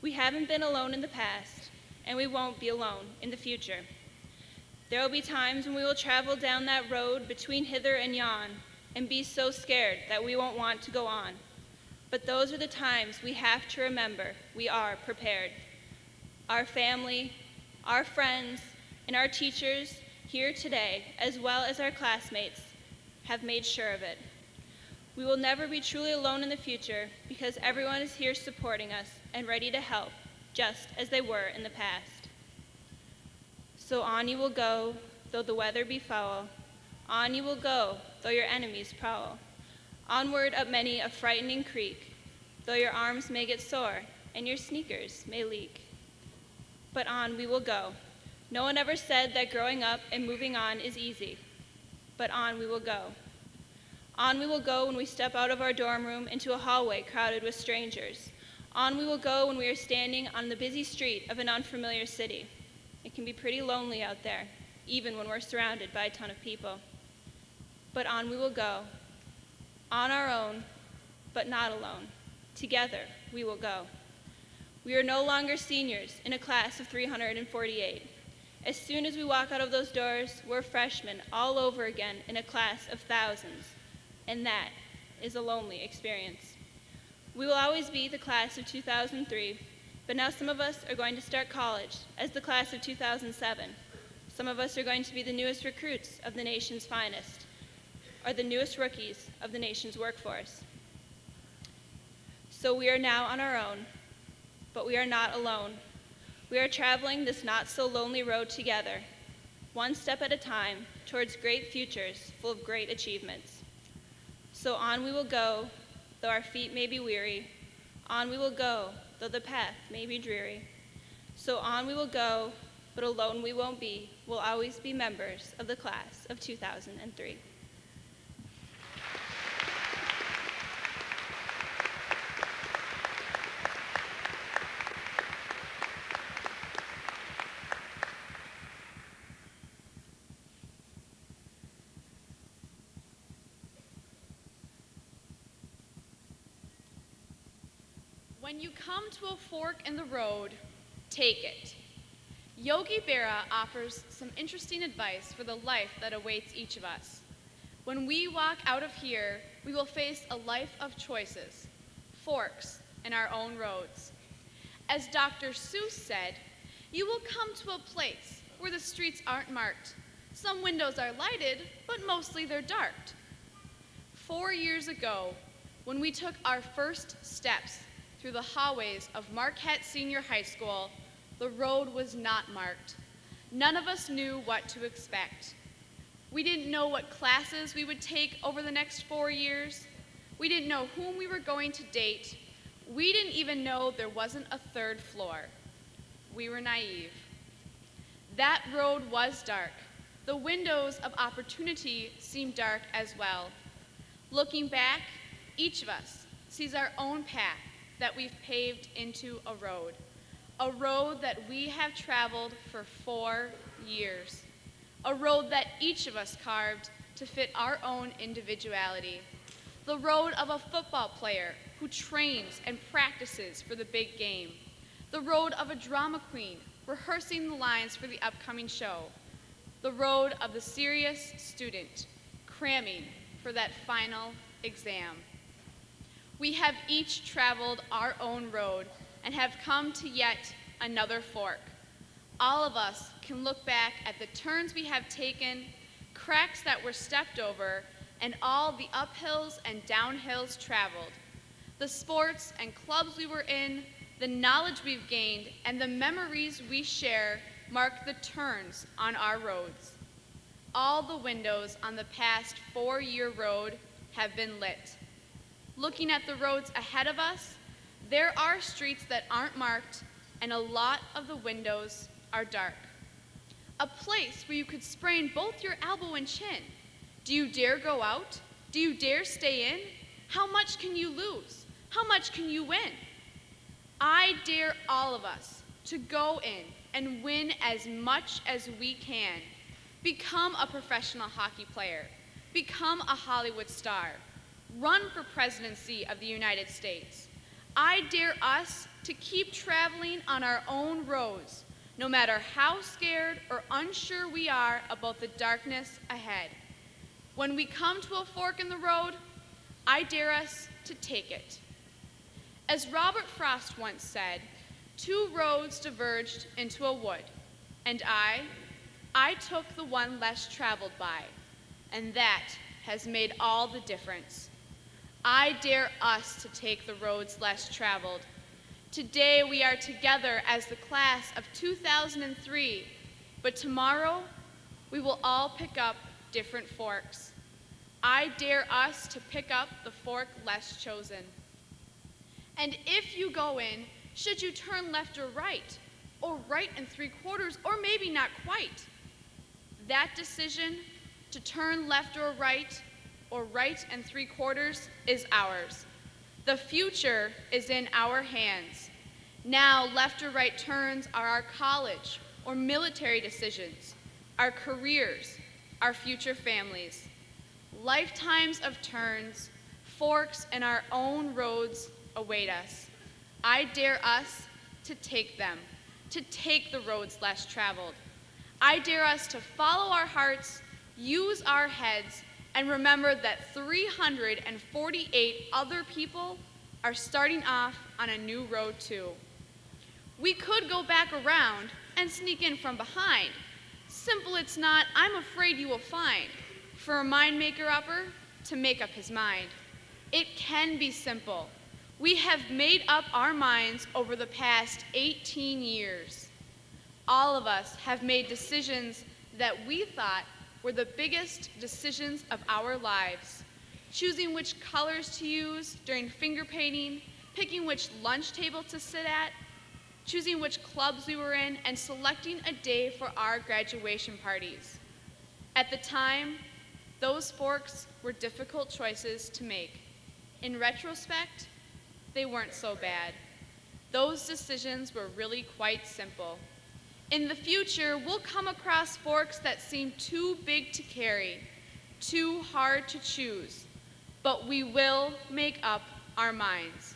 We haven't been alone in the past, and we won't be alone in the future. There will be times when we will travel down that road between hither and yon and be so scared that we won't want to go on. But those are the times we have to remember we are prepared. Our family, our friends, and our teachers here today, as well as our classmates, have made sure of it. We will never be truly alone in the future because everyone is here supporting us and ready to help, just as they were in the past. So on you will go, though the weather be foul. On you will go, though your enemies prowl. Onward up many a frightening creek, though your arms may get sore and your sneakers may leak. But on we will go. No one ever said that growing up and moving on is easy, but on we will go. On we will go when we step out of our dorm room into a hallway crowded with strangers. On we will go when we are standing on the busy street of an unfamiliar city. It can be pretty lonely out there, even when we're surrounded by a ton of people. But on we will go. On our own, but not alone. Together, we will go. We are no longer seniors in a class of 348. As soon as we walk out of those doors, we're freshmen all over again in a class of thousands, and that is a lonely experience. We will always be the class of 2003, but now some of us are going to start college as the class of 2007. Some of us are going to be the newest recruits of the nation's finest, or the newest rookies of the nation's workforce. So we are now on our own, but we are not alone. We are traveling this not-so-lonely road together, one step at a time towards great futures full of great achievements. So on we will go, though our feet may be weary. On we will go, though the path may be dreary. So on we will go, but alone we won't be. We'll always be members of the class of 2003. When you come to a fork in the road, take it. Yogi Berra offers some interesting advice for the life that awaits each of us. When we walk out of here, we will face a life of choices, forks in our own roads. As Dr. Seuss said, you will come to a place where the streets aren't marked. Some windows are lighted, but mostly they're dark. 4 years ago, when we took our first steps through the hallways of Marquette Senior High School, the road was not marked. None of us knew what to expect. We didn't know what classes we would take over the next 4 years. We didn't know whom we were going to date. We didn't even know there wasn't a third floor. We were naive. That road was dark. The windows of opportunity seemed dark as well. Looking back, each of us sees our own path that we've paved into a road that we have traveled for 4 years, a road that each of us carved to fit our own individuality, the road of a football player who trains and practices for the big game, the road of a drama queen rehearsing the lines for the upcoming show, the road of the serious student cramming for that final exam. We have each traveled our own road and have come to yet another fork. All of us can look back at the turns we have taken, cracks that were stepped over, and all the uphills and downhills traveled. The sports and clubs we were in, the knowledge we've gained, and the memories we share mark the turns on our roads. All the windows on the past 4-year road have been lit. Looking at the roads ahead of us, there are streets that aren't marked, and a lot of the windows are dark. A place where you could sprain both your elbow and chin. Do you dare go out? Do you dare stay in? How much can you lose? How much can you win? I dare all of us to go in and win as much as we can. Become a professional hockey player. Become a Hollywood star. Run for presidency of the United States. I dare us to keep traveling on our own roads, no matter how scared or unsure we are about the darkness ahead. When we come to a fork in the road, I dare us to take it. As Robert Frost once said, two roads diverged into a wood, and I took the one less traveled by, and that has made all the difference. I dare us to take the roads less traveled. Today we are together as the class of 2003, but tomorrow we will all pick up different forks. I dare us to pick up the fork less chosen. And if you go in, should you turn left or right 3/4, or maybe not quite? That decision to turn left or right 3/4 is ours. The future is in our hands. Now, left or right turns are our college or military decisions, our careers, our future families. Lifetimes of turns, forks in our own roads await us. I dare us to take them, to take the roads less traveled. I dare us to follow our hearts, use our heads, and remember that 348 other people are starting off on a new road too. We could go back around and sneak in from behind. Simple it's not, I'm afraid you will find, for a mind maker upper to make up his mind. It can be simple. We have made up our minds over the past 18 years. All of us have made decisions that we thought were the biggest decisions of our lives. Choosing which colors to use during finger painting, picking which lunch table to sit at, choosing which clubs we were in, and selecting a day for our graduation parties. At the time, those forks were difficult choices to make. In retrospect, they weren't so bad. Those decisions were really quite simple. In the future, we'll come across forks that seem too big to carry, too hard to choose, but we will make up our minds.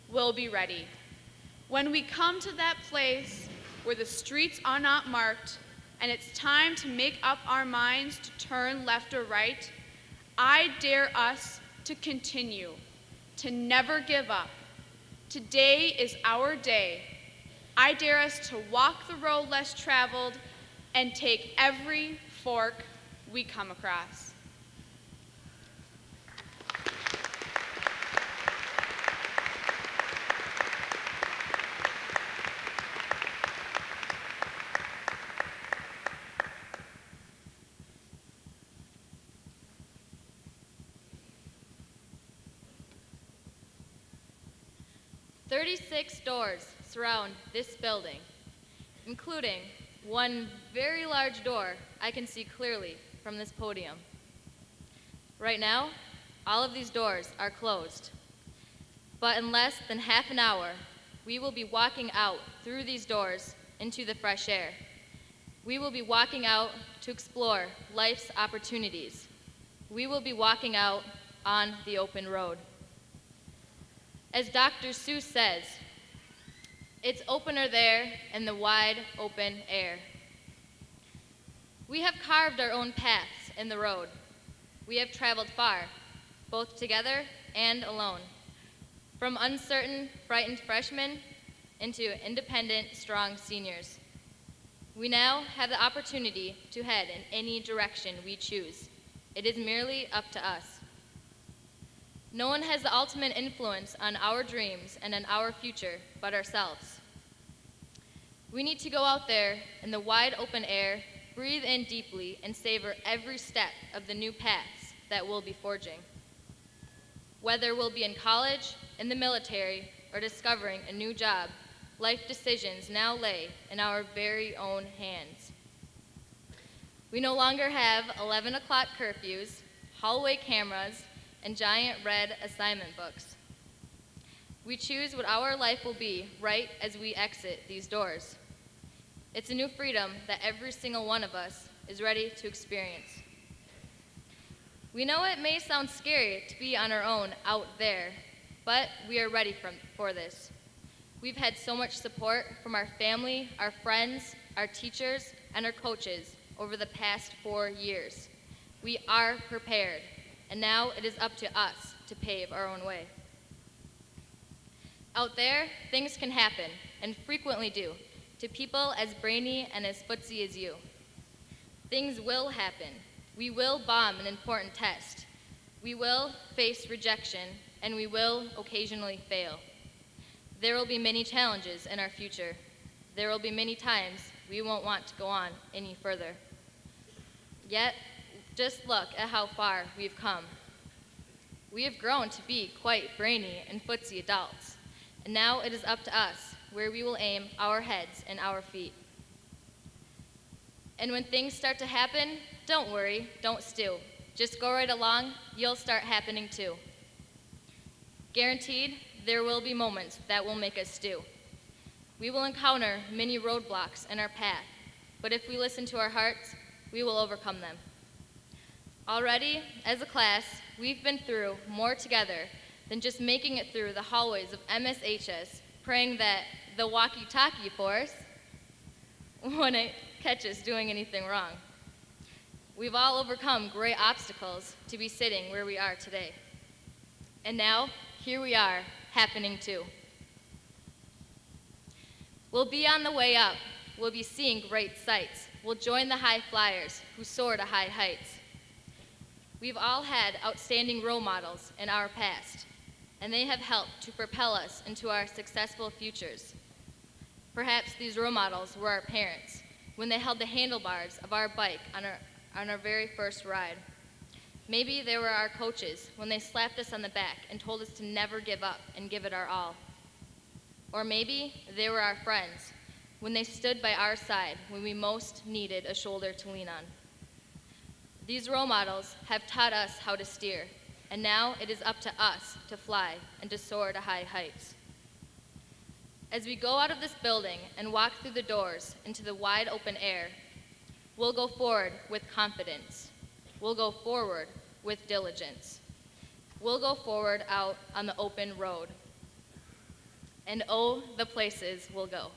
We'll be ready. When we come to that place where the streets are not marked and it's time to make up our minds to turn left or right, I dare us to continue, to never give up. Today is our day. I dare us to walk the road less traveled and take every fork we come across. "36 doors surround this building, including one very large door I can see clearly from this podium. Right now, all of these doors are closed, but in less than half an hour, we will be walking out through these doors into the fresh air. We will be walking out to explore life's opportunities. We will be walking out on the open road. As Dr. Seuss says, it's opener there in the wide open air. We have carved our own paths in the road. We have traveled far, both together and alone, from uncertain, frightened freshmen into independent, strong seniors. We now have the opportunity to head in any direction we choose. It is merely up to us. No one has the ultimate influence on our dreams and on our future but ourselves. We need to go out there in the wide open air, breathe in deeply, and savor every step of the new paths that we'll be forging. Whether we'll be in college, in the military, or discovering a new job, life decisions now lay in our very own hands. We no longer have 11 o'clock curfews, hallway cameras, and giant red assignment books. We choose what our life will be right as we exit these doors. It's a new freedom that every single one of us is ready to experience. We know it may sound scary to be on our own out there, but we are ready for this. We've had so much support from our family, our friends, our teachers, and our coaches over the past 4 years. We are prepared, and now it is up to us to pave our own way. Out there, things can happen, and frequently do, to people as brainy and as footsy as you. Things will happen. We will bomb an important test. We will face rejection, and we will occasionally fail. There will be many challenges in our future. There will be many times we won't want to go on any further. Yet, just look at how far we've come. We have grown to be quite brainy and footsie adults, and now it is up to us where we will aim our heads and our feet. And when things start to happen, don't worry, don't stew. Just go right along, you'll start happening too. Guaranteed, there will be moments that will make us stew. We will encounter many roadblocks in our path, but if we listen to our hearts, we will overcome them. Already, as a class, we've been through more together than just making it through the hallways of MSHS, praying that the walkie-talkie force wouldn't catch us doing anything wrong. We've all overcome great obstacles to be sitting where we are today. And now, here we are, happening too. We'll be on the way up. We'll be seeing great sights. We'll join the high flyers who soar to high heights. We've all had outstanding role models in our past, and they have helped to propel us into our successful futures. Perhaps these role models were our parents when they held the handlebars of our bike on our very first ride. Maybe they were our coaches when they slapped us on the back and told us to never give up and give it our all. Or maybe they were our friends when they stood by our side when we most needed a shoulder to lean on. These role models have taught us how to steer, and now it is up to us to fly and to soar to high heights. As we go out of this building and walk through the doors into the wide open air, we'll go forward with confidence. We'll go forward with diligence. We'll go forward out on the open road. And oh, the places we'll go.